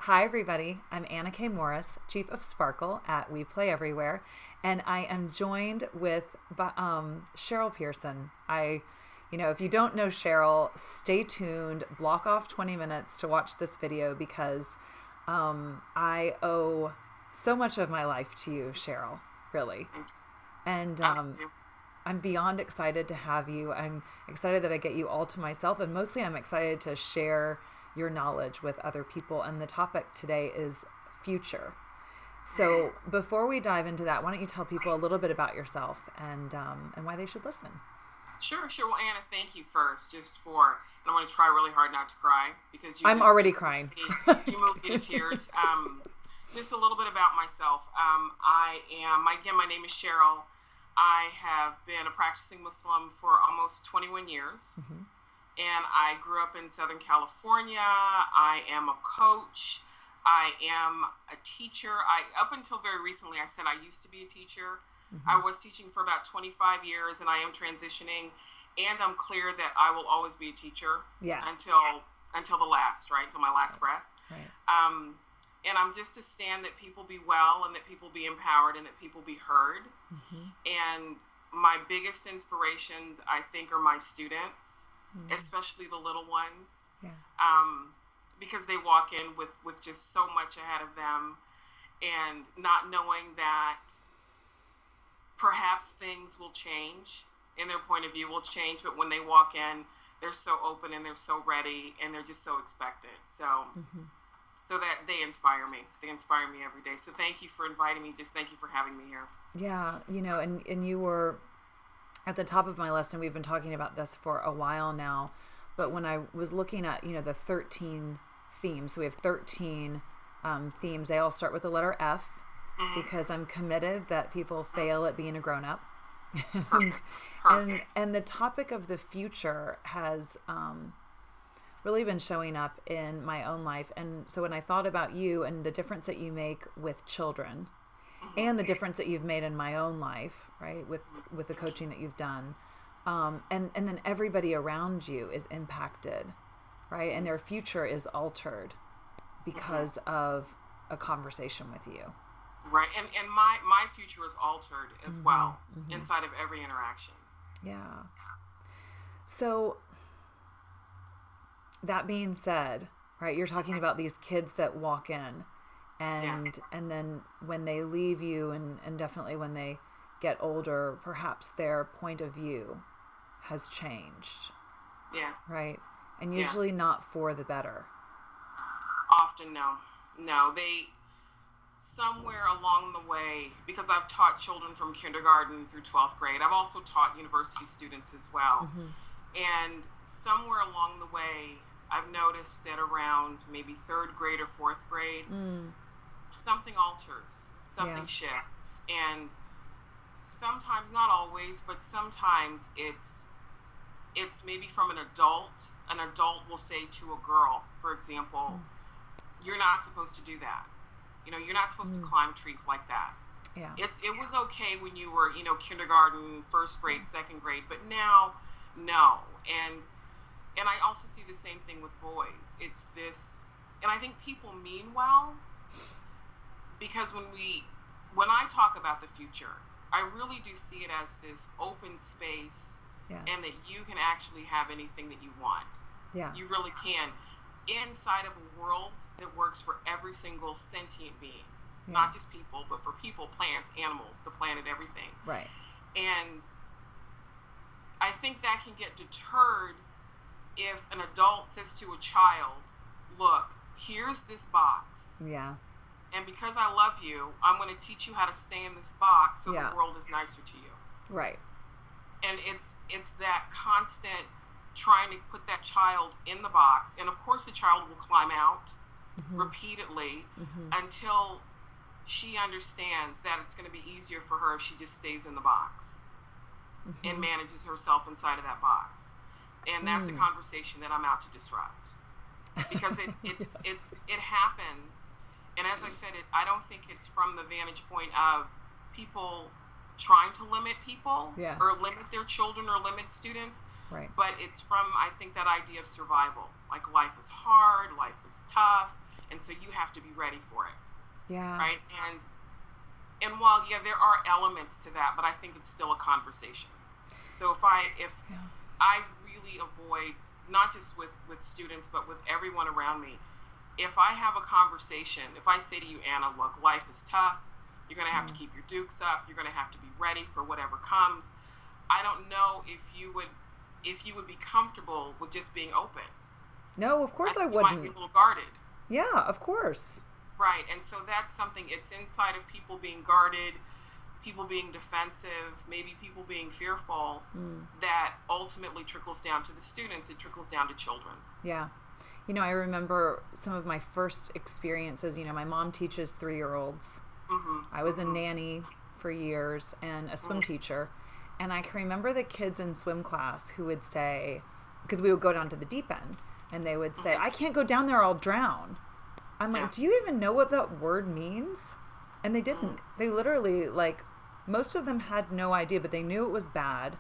Hi, everybody. I'm Anna K. Morris, Chief of Sparkle at We Play Everywhere, and I am joined with Cheryl Pearson. If you don't know Cheryl, stay tuned, block off 20 minutes to watch this video because I owe so much of my life to you, Cheryl, really. And I'm beyond excited to have you. I'm excited that I get you all to myself, and mostly I'm excited to share your knowledge with other people. And the topic today is future. So before we dive into that, why don't you tell people a little bit about yourself and why they should listen? Sure. Well, Anna, thank you first, and I want to try really hard not to cry because I'm already crying. You moved me to tears. Just a little bit about myself. My name is Cheryl. I have been a practicing Muslim for almost 21 years. Mm-hmm. And I grew up in Southern California. I am a coach. I am a teacher. Up until very recently, I said I used to be a teacher. Mm-hmm. I was teaching for about 25 years, and I am transitioning. And I'm clear that I will always be a teacher until the last, right? Until my last breath. Right. And I'm just to stand that people be well and that people be empowered and that people be heard. Mm-hmm. And my biggest inspirations, I think, are my students. Mm-hmm. Especially the little ones, because they walk in with just so much ahead of them, and not knowing that perhaps things will change and their point of view will change, but when they walk in, they're so open and they're so ready and they're just so expectant. So that they inspire me. They inspire me every day. So thank you for inviting me. Just thank you for having me here. Yeah, and you were at the top of my list, and we've been talking about this for a while now, but when I was looking at, the 13 themes, so we have 13 themes. They all start with the letter F, because I'm committed that people fail at being a grown-up. Perfect. And the topic of the future has really been showing up in my own life. And so when I thought about you and the difference that you make with children, and the difference that you've made in my own life, right, with the coaching that you've done, and then everybody around you is impacted, right, and their future is altered because of a conversation with you. Right, and my future is altered as well inside of every interaction. Yeah. So that being said, right, you're talking about these kids that walk in. And then when they leave you and definitely when they get older, perhaps their point of view has changed. Yes. Right? And usually not for the better. Often, no. No, they, somewhere along the way, because I've taught children from kindergarten through 12th grade, I've also taught university students as well. Mm-hmm. And somewhere along the way, I've noticed that around maybe 3rd grade or 4th grade, something alters, something shifts, and sometimes, not always, but sometimes it's maybe from an adult. An adult will say to a girl, for example, you're not supposed to do that. You're not supposed to climb trees like that. Yeah. It was okay when you were, kindergarten, 1st grade, 2nd grade, but now, no. And I also see the same thing with boys. It's this, and I think people mean well, because when I talk about the future, I really do see it as this open space, and that you can actually have anything that you want. Yeah. You really can, inside of a world that works for every single sentient being, not just people, but for people, plants, animals, the planet, everything. Right. And I think that can get deterred if an adult says to a child, look, here's this box. Yeah. And because I love you, I'm going to teach you how to stay in this box so the world is nicer to you. Right. And it's that constant trying to put that child in the box. And of course the child will climb out repeatedly until she understands that it's going to be easier for her if she just stays in the box and manages herself inside of that box. And that's a conversation that I'm out to disrupt. Because it happens. And as I said, I don't think it's from the vantage point of people trying to limit people or limit their children or limit students. Right. But it's from, I think, that idea of survival. Like, life is hard, life is tough, And so you have to be ready for it. Yeah. Right. And while, yeah, there are elements to that, but I think it's still a conversation. So if I really avoid, not just with students, but with everyone around me, if I have a conversation, if I say to you, Anna, look, life is tough. You're going to have to keep your dukes up. You're going to have to be ready for whatever comes. I don't know if you would be comfortable with just being open. No, of course I wouldn't. You might be a little guarded. Yeah, of course. Right, and so that's something, it's inside of people being guarded, people being defensive, maybe people being fearful, that ultimately trickles down to the students, it trickles down to children. Yeah. You know, I remember some of my first experiences. You know, my mom teaches 3-year-olds. I was a nanny for years and a swim teacher. And I can remember the kids in swim class who would say, because we would go down to the deep end, and they would say, I can't go down there, I'll drown. I'm like, do you even know what that word means? And they didn't. They literally, like, most of them had no idea, but they knew it was bad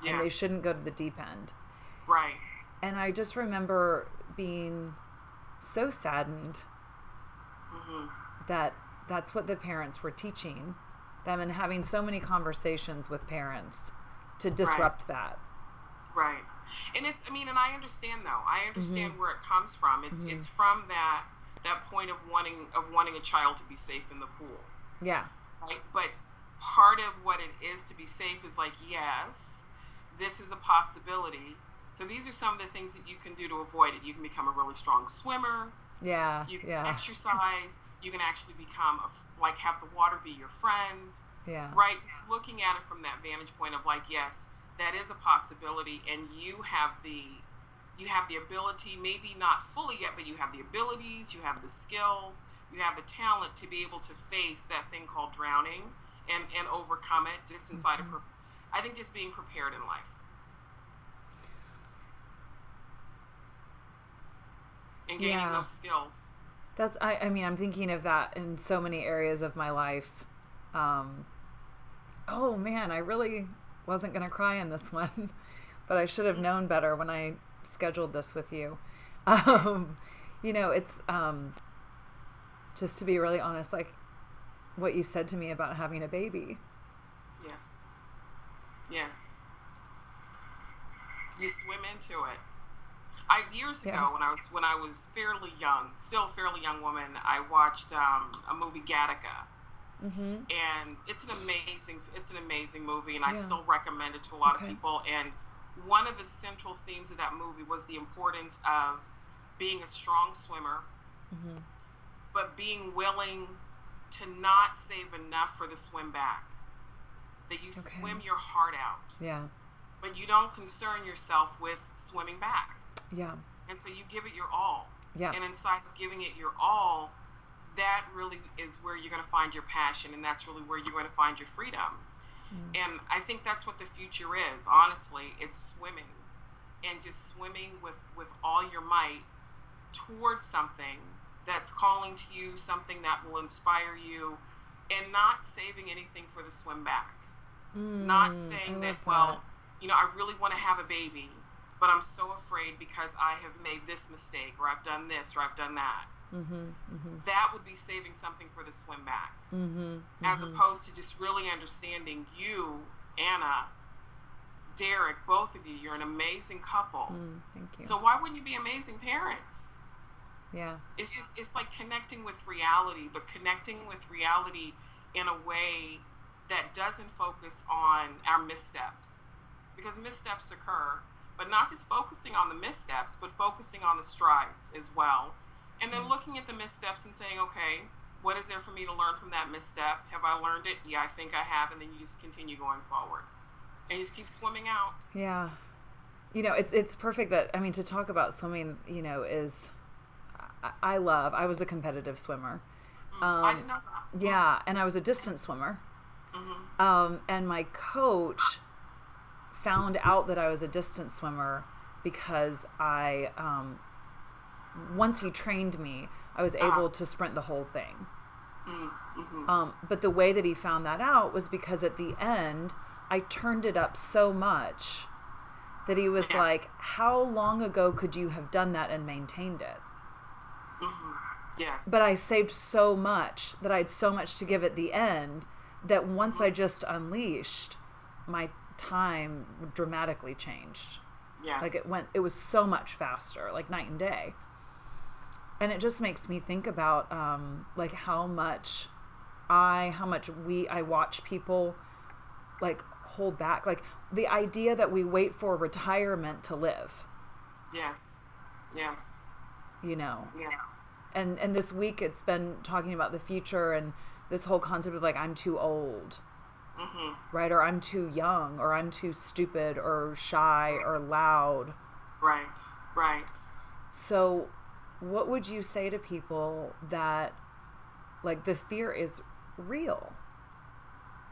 and they shouldn't go to the deep end. Right. And I just remember being so saddened that that's what the parents were teaching them, and having so many conversations with parents to disrupt that. Right. And and I understand though. I understand where it comes from. It's from that point of wanting a child to be safe in the pool. Yeah. Right? But part of what it is to be safe is like, yes, this is a possibility. So these are some of the things that you can do to avoid it. You can become a really strong swimmer. Yeah. You can exercise. You can actually become have the water be your friend. Yeah. Right? Just looking at it from that vantage point of like, yes, that is a possibility, and you have the ability, maybe not fully yet, but you have the abilities, you have the skills, you have the talent to be able to face that thing called drowning and overcome it just inside of her. I think just being prepared in life. And gaining those skills. I mean, I'm thinking of that in so many areas of my life. Oh man, I really wasn't going to cry in this one, but I should have known better when I scheduled this with you. You know, it's just to be really honest, like what you said to me about having a baby. Yes. You swim into it. Years ago, when I was fairly young, still a fairly young woman, I watched a movie, Gattaca. And it's an amazing movie, and I still recommend it to a lot of people. And one of the central themes of that movie was the importance of being a strong swimmer, but being willing to not save enough for the swim back. That you swim your heart out. Yeah. But you don't concern yourself with swimming back. Yeah. And so you give it your all. Yeah. And inside of giving it your all, that really is where you're going to find your passion, and that's really where you're going to find your freedom. And I think that's what the future is, honestly. It's swimming, and just swimming with all your might towards something that's calling to you, something that will inspire you, and not saving anything for the swim back. Not saying that, well, you know, I really want to have a baby, but I'm so afraid because I have made this mistake, or I've done this, or I've done that. That would be saving something for the swim back, as opposed to just really understanding you, Anna, Derek, both of you, you're an amazing couple. Thank you. So why wouldn't you be amazing parents? Yeah. It's like connecting with reality, but connecting with reality in a way that doesn't focus on our missteps, because missteps occur, but not just focusing on the missteps, but focusing on the strides as well. And then looking at the missteps and saying, okay, what is there for me to learn from that misstep? Have I learned it? Yeah, I think I have. And then you just continue going forward and you just keep swimming out. Yeah. You know, it's perfect that, I mean, to talk about swimming, you know, I was a competitive swimmer. I didn't know that. Yeah. And I was a distance swimmer. And my coach found out that I was a distance swimmer because once he trained me, I was able to sprint the whole thing. But the way that he found that out was because at the end, I turned it up so much that he was like, how long ago could you have done that and maintained it? Yes. But I saved so much that I had so much to give at the end that once I just unleashed, my time dramatically changed. Yes. Like it was so much faster, like night and day. And it just makes me think about like how much I watch people like hold back, like the idea that we wait for retirement to live. Yes. Yes. You know. Yes. And this week it's been talking about the future and this whole concept of like I'm too old. Mm-hmm. Right? Or I'm too young, or I'm too stupid, or shy, or loud. Right. Right. So what would you say to people that like the fear is real?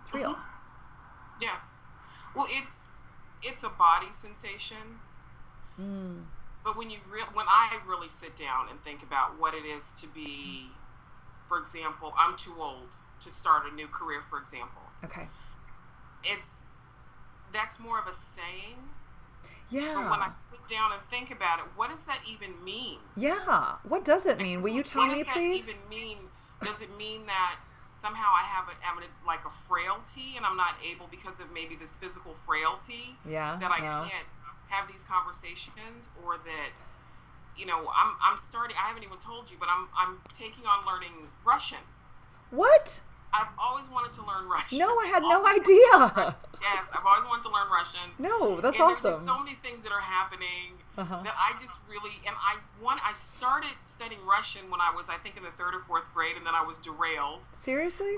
It's real. Mm-hmm. Yes. Well, it's a body sensation. But when I really sit down and think about what it is to be, for example, I'm too old to start a new career, for example. Okay. That's more of a saying. Yeah. But when I sit down and think about it, what does that even mean? Yeah. What does it mean? Will you tell me, please? What does that even mean? Does it mean that somehow I'm like a frailty and I'm not able, because of maybe this physical frailty, that I can't have these conversations, or that, I'm starting, I haven't even told you, but I'm taking on learning Russian. What? I've always wanted to learn Russian. No, I had no idea. Yes, I've always wanted to learn Russian. No, that's and awesome. There's just so many things that are happening that I just really, and I started studying Russian when I was, I think, in the 3rd or 4th grade, and then I was derailed. Seriously?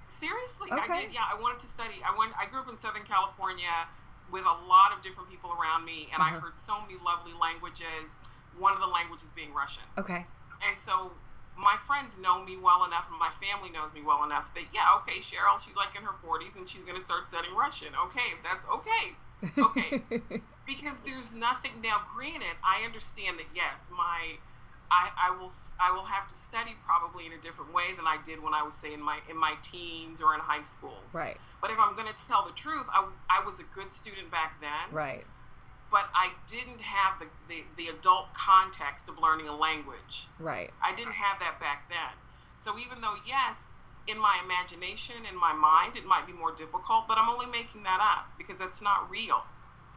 Seriously, okay. I did. Yeah, I wanted to study. I grew up in Southern California with a lot of different people around me, and I heard so many lovely languages. One of the languages being Russian. Okay. And so my friends know me well enough, and my family knows me well enough that, okay, Cheryl, she's like in her 40s and she's going to start studying Russian. Okay, that's okay. Okay. Because there's nothing, now granted, I understand that, yes, I will have to study probably in a different way than I did when I was, say, in my teens or in high school. Right. But if I'm going to tell the truth, I was a good student back then. Right. But I didn't have the adult context of learning a language. Right. I didn't have that back then. So even though, yes, in my imagination, in my mind, it might be more difficult, but I'm only making that up because that's not real.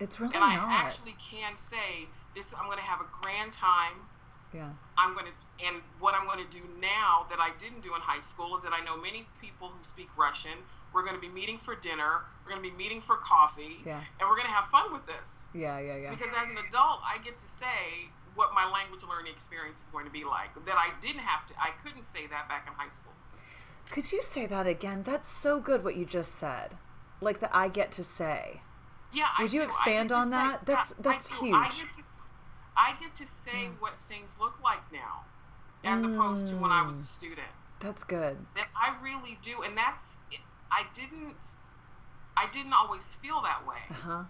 It's really not. And I actually can say this, I'm going to have a grand time. Yeah. And what I'm going to do now that I didn't do in high school is that I know many people who speak Russian. We're going to be meeting for dinner. We're going to be meeting for coffee. Yeah. And we're going to have fun with this. Yeah. Because as an adult, I get to say what my language learning experience is going to be like. That I couldn't say that back in high school. Could you say that again? That's so good what you just said. Like that I get to say. Yeah. Would you expand on that? That's huge. I get to say what things look like now, as opposed to when I was a student. That's good. That I really do, and I didn't always feel that way.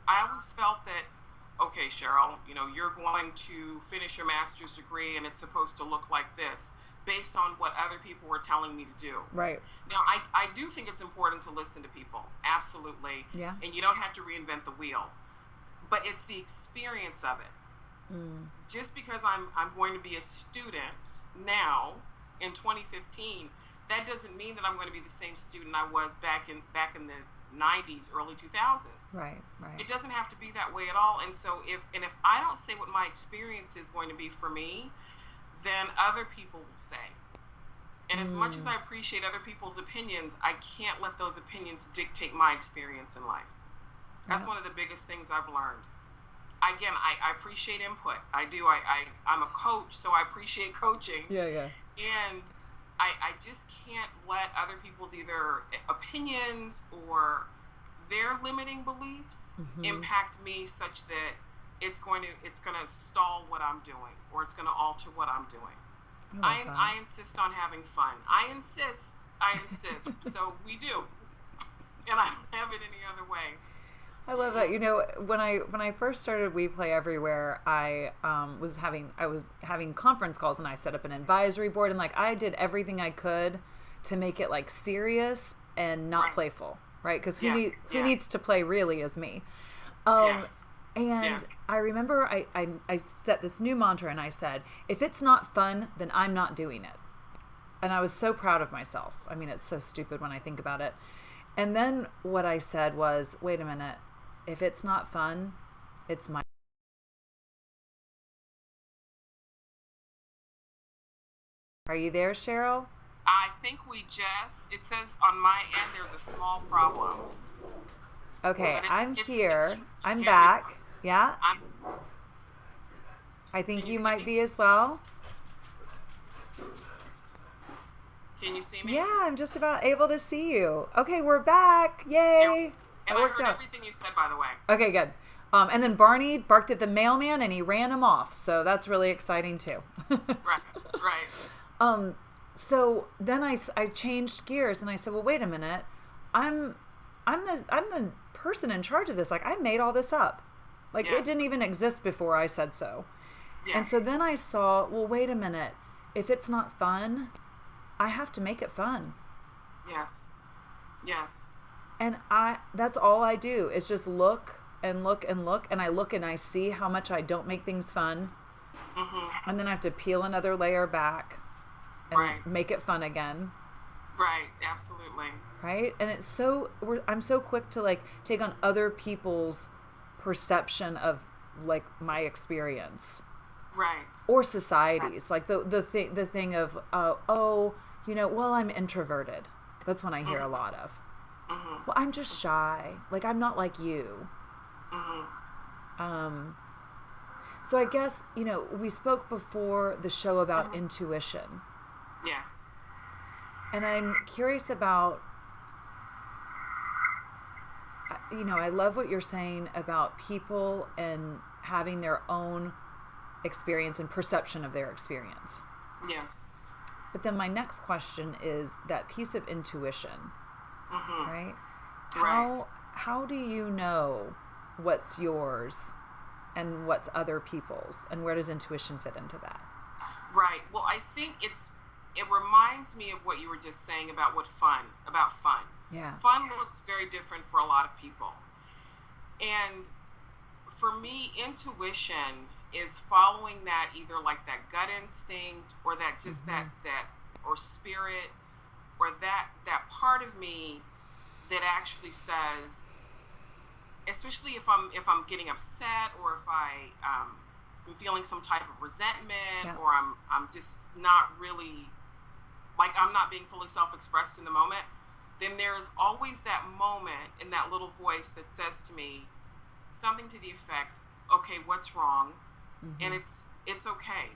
I always felt that, okay, Cheryl, you're going to finish your master's degree, and it's supposed to look like this, based on what other people were telling me to do. Right. Now, I do think it's important to listen to people, absolutely. Yeah. And you don't have to reinvent the wheel, but it's the experience of it. Just because I'm going to be a student now in 2015, that doesn't mean that I'm going to be the same student I was back in the 90s, early 2000s. Right. It doesn't have to be that way at all. And so if I don't say what my experience is going to be for me, then other people will say. And as much as I appreciate other people's opinions, I can't let those opinions dictate my experience in life. That's one of the biggest things I've learned. Again, I appreciate input. I do. I'm a coach, so I appreciate coaching. Yeah. And I just can't let other people's either opinions or their limiting beliefs impact me such that it's going to stall what I'm doing, or it's going to alter what I'm doing. I insist on having fun. I insist. So we do, and I don't have it any other way. I love that. When I first started We Play Everywhere, I was having conference calls, and I set up an advisory board, and I did everything I could to make it serious and not playful, right? Because who needs to play really is me. And I remember I set this new mantra, and I said, if it's not fun, then I'm not doing it. and I was so proud of myself. I mean, it's so stupid when I think about it. And then what I said was, wait a minute, if it's not fun, it's my... Are you there, Cheryl? I think it says on my end there's a small problem. Okay, I'm here. I'm back. Yeah? I think you might be as well. Can you see me? Yeah, I'm just about able to see you. Okay, we're back. Yay. And I heard everything you said, by the way. Okay, good. And then Barney barked at the mailman and he ran him off. So that's really exciting too. Right. So then I changed gears and I said, well, wait a minute. I'm the person in charge of this. Like, I made all this up. Like, yes. It didn't even exist before I said so. Yes. And so then I saw, well, wait a minute. If it's not fun, I have to make it fun. Yes. Yes. And that's all I do is just look and look and look. And I look and I see how much I don't make things fun. Mm-hmm. And then I have to peel another layer back and make it fun again. Right. Absolutely. Right. And I'm so quick to like take on other people's perception of like my experience. Right. Or society's, like the thing of, well, I'm introverted. That's when I hear a lot of. Mm-hmm. Well, I'm just shy. Like, I'm not like you. Mm-hmm. So I guess, we spoke before the show about intuition. Yes. And I'm curious about, I love what you're saying about people and having their own experience and perception of their experience. Yes. But then my next question is that piece of intuition, right? How do you know what's yours and what's other people's, and where does intuition fit into that? Right. Well, I think it reminds me of what you were just saying about fun. Yeah. Fun looks very different for a lot of people. And for me, intuition is following that, either like that gut instinct or that just that or spirit, or that part of me that actually says, especially if I'm getting upset, or if I'm feeling some type of resentment, or I'm just not really, like, I'm not being fully self-expressed in the moment, then there's always that moment in that little voice that says to me something to the effect, okay, what's wrong? And it's okay.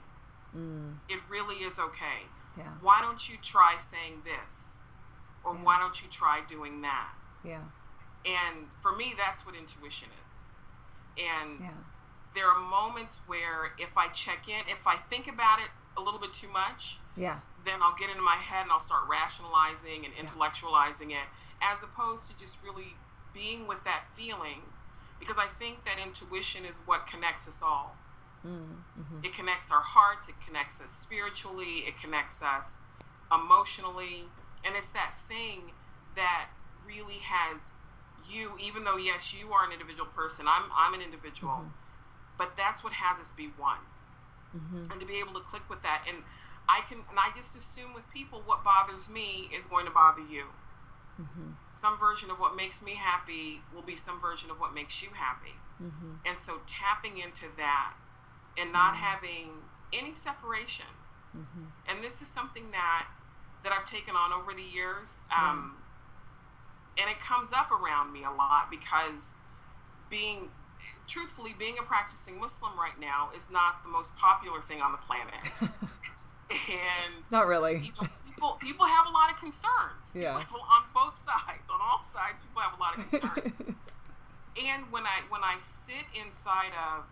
It really is okay. Yeah. Why don't you try saying this? Or why don't you try doing that? Yeah. And for me, that's what intuition is. And there are moments where if I check in, if I think about it a little bit too much, then I'll get into my head and I'll start rationalizing and intellectualizing it, as opposed to just really being with that feeling. Because I think that intuition is what connects us all. It connects our hearts, it connects us spiritually, it connects us emotionally, and it's that thing that really has you, even though yes, you are an individual person, I'm an individual, but that's what has us be one. And to be able to click with that, and I just assume with people, what bothers me is going to bother you. Some version of what makes me happy will be some version of what makes you happy. And so tapping into that and not having any separation. And this is something that I've taken on over the years. And it comes up around me a lot because being a practicing Muslim right now is not the most popular thing on the planet. And not really. People have a lot of concerns. Yeah. People on both sides, on all sides, people have a lot of concerns. And when I sit inside of,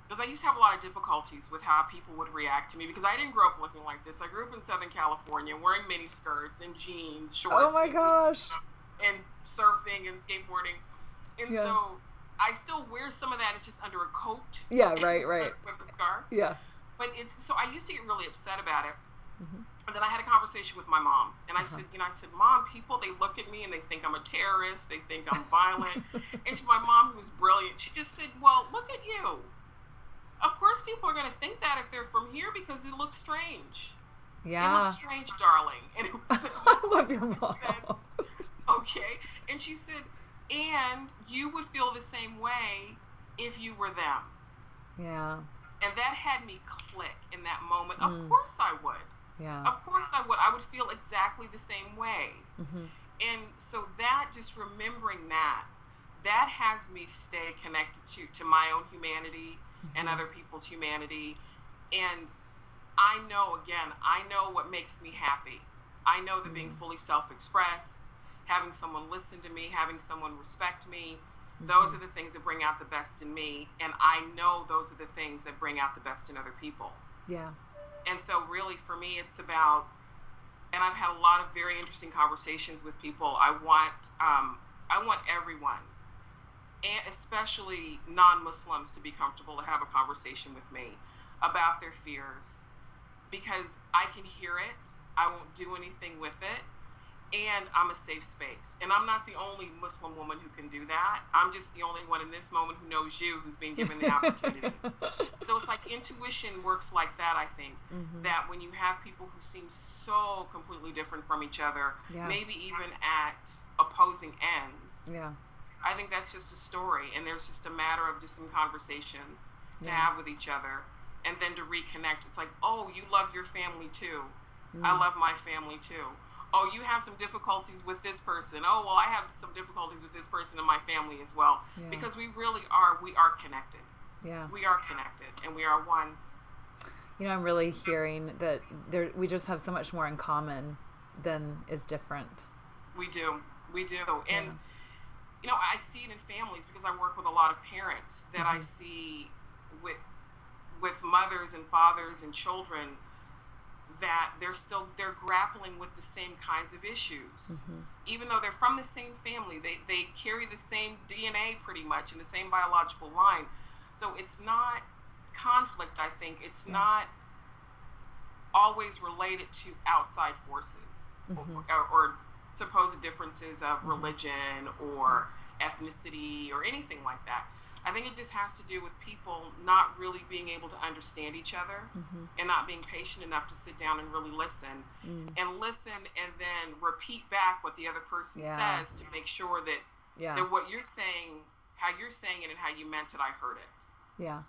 because I used to have a lot of difficulties with how people would react to me, because I didn't grow up looking like this. I grew up in Southern California, wearing mini skirts and jeans, shorts. Oh my gosh. And surfing and skateboarding. And so I still wear some of that. It's just under a coat. Yeah, right. With a scarf. Yeah. But so I used to get really upset about it. And then I had a conversation with my mom, and I said, Mom, people, they look at me and they think I'm a terrorist. They think I'm violent. And my mom, who was brilliant, she just said, well, look at you. Of course people are going to think that if they're from here, because it looks strange. It Yeah. looks strange, darling. And it was I love your she said, mom. okay. And she said, and you would feel the same way if you were them. Yeah. And that had me click in that moment. Of Mm. course I would. Yeah. Of course I would. I would feel exactly the same way. Mm-hmm. And so that, just remembering that has me stay connected to my own humanity and other people's humanity. And I know what makes me happy. I know that being fully self-expressed, having someone listen to me, having someone respect me, those are the things that bring out the best in me. And I know those are the things that bring out the best in other people. Yeah. And so really for me, it's about, and I've had a lot of very interesting conversations with people. I want everyone, and especially non-Muslims, to be comfortable to have a conversation with me about their fears, because I can hear it. I won't do anything with it. And I'm a safe space. And I'm not the only Muslim woman who can do that. I'm just the only one in this moment who knows you, who's been given the opportunity. So it's like intuition works like that, I think. That when you have people who seem so completely different from each other, maybe even at opposing ends, I think that's just a story. And there's just a matter of just some conversations to have with each other. And then to reconnect. It's like, oh, you love your family too. I love my family too. Oh, you have some difficulties with this person. Oh, well, I have some difficulties with this person in my family as well. Because we are connected. Yeah. We are connected, and we are one. You know, I'm really hearing that we just have so much more in common than is different. We do. And, you know, I see it in families because I work with a lot of parents that I see with mothers and fathers and children, that they're grappling with the same kinds of issues. Even though they're from the same family, they carry the same DNA pretty much in the same biological line. So it's not conflict, I think. It's not always related to outside forces or supposed differences of religion or ethnicity or anything like that. I think it just has to do with people not really being able to understand each other and not being patient enough to sit down and really listen and then repeat back what the other person says to make sure that that what you're saying, how you're saying it and how you meant it, I heard it. Yeah.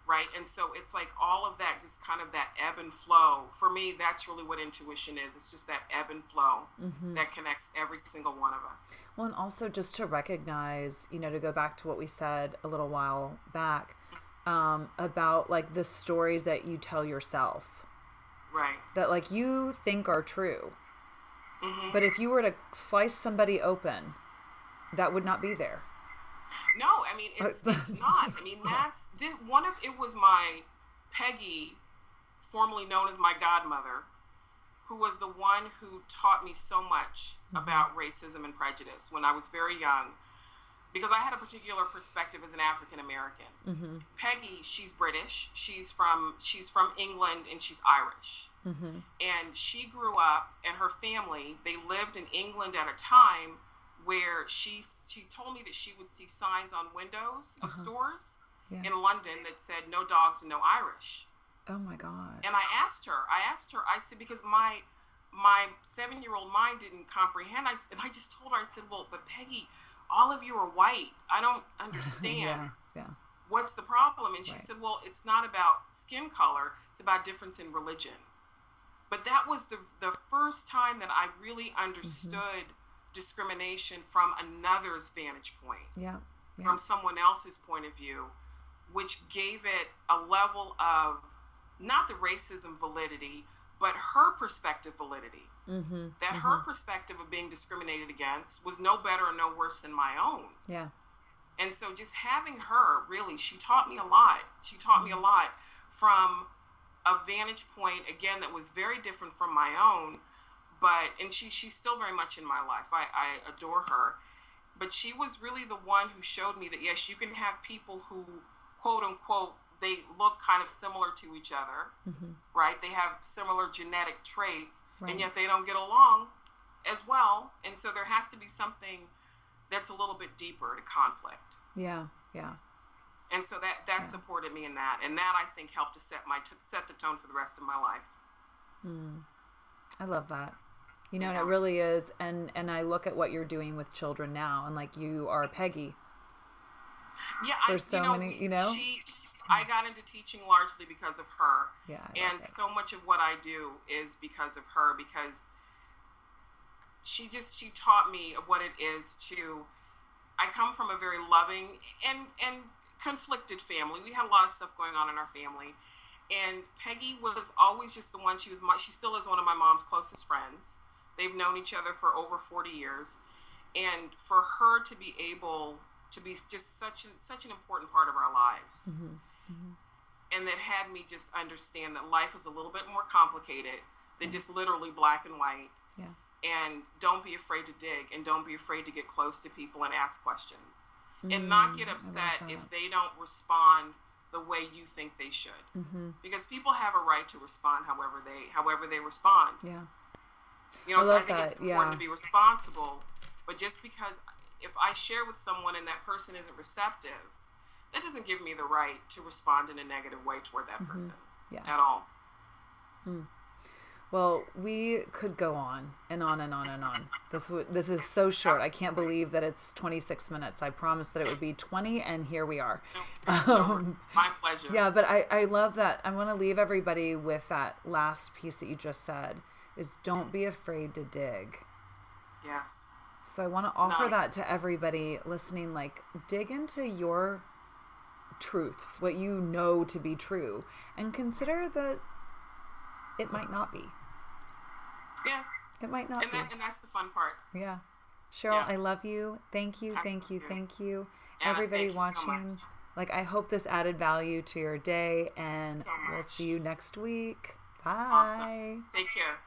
Right? And so it's like all of that, just kind of that ebb and flow. For me, that's really what intuition is. It's just that ebb and flow that connects every single one of us. Well, and also just to recognize, you know, to go back to what we said a little while back about like the stories that you tell yourself. Right. That like you think are true. But if you were to slice somebody open, that would not be there. No, I mean, it's not. I mean, it was my Peggy, formerly known as my godmother, who was the one who taught me so much about racism and prejudice when I was very young, because I had a particular perspective as an African American. Peggy, she's British. She's from England, and she's Irish. And she grew up, and her family, they lived in England at a time where she told me that she would see signs on windows of stores in London that said no dogs and no Irish. Oh my God. And I asked her, I said, because my 7-year-old mind didn't comprehend. I just told her, I said, well, but Peggy, all of you are white. I don't understand. What's the problem? And she said, well, it's not about skin color. It's about difference in religion. But that was the first time that I really understood discrimination from another's vantage point, from someone else's point of view, which gave it a level of not the racism validity, but her perspective validity. That her perspective of being discriminated against was no better or no worse than my own. And so just having her, really, she taught me a lot. She taught me a lot from a vantage point, again, that was very different from my own. And she's still very much in my life. I adore her. But she was really the one who showed me that, yes, you can have people who, quote unquote, they look kind of similar to each other, right? They have similar genetic traits, and yet they don't get along as well. And so there has to be something that's a little bit deeper to conflict. And so that supported me in that. And that, I think, helped to set the tone for the rest of my life. I love that. You know, and Yeah. it really is. And I look at what you're doing with children now, and like you are Peggy. Yeah, There's so many, you know? I got into teaching largely because of her. Yeah. And so much of what I do is because of her, because she taught me what it is to, I come from a very loving and conflicted family. We had a lot of stuff going on in our family. And Peggy was always just the one, she still is one of my mom's closest friends. They've known each other for over 40 years. And for her to be able to be just such an important part of our lives. Mm-hmm. Mm-hmm. And that had me just understand that life is a little bit more complicated than just literally black and white. Yeah. And don't be afraid to dig, and don't be afraid to get close to people and ask questions. And not get upset if they don't respond the way you think they should. Because people have a right to respond however they respond. Yeah. You know, I I think it's important to be responsible, but just because if I share with someone and that person isn't receptive, that doesn't give me the right to respond in a negative way toward that person at all. Well, we could go on and on and on and on. This is so short. I can't believe that it's 26 minutes. I promised that it would be 20, and here we are. My pleasure. Yeah, but I love that. I want to leave everybody with that last piece that you just said, is don't be afraid to dig. Yes. So I want to offer that to everybody listening, like dig into your truths, what you know to be true, and consider that it might not be. Yes. It might not be. And that's the fun part. Yeah. Cheryl, I love you. Thank you. Thank you. Thank you. Everybody watching, like, I hope this added value to your day, and we'll see you next week. Bye. Awesome. Take care.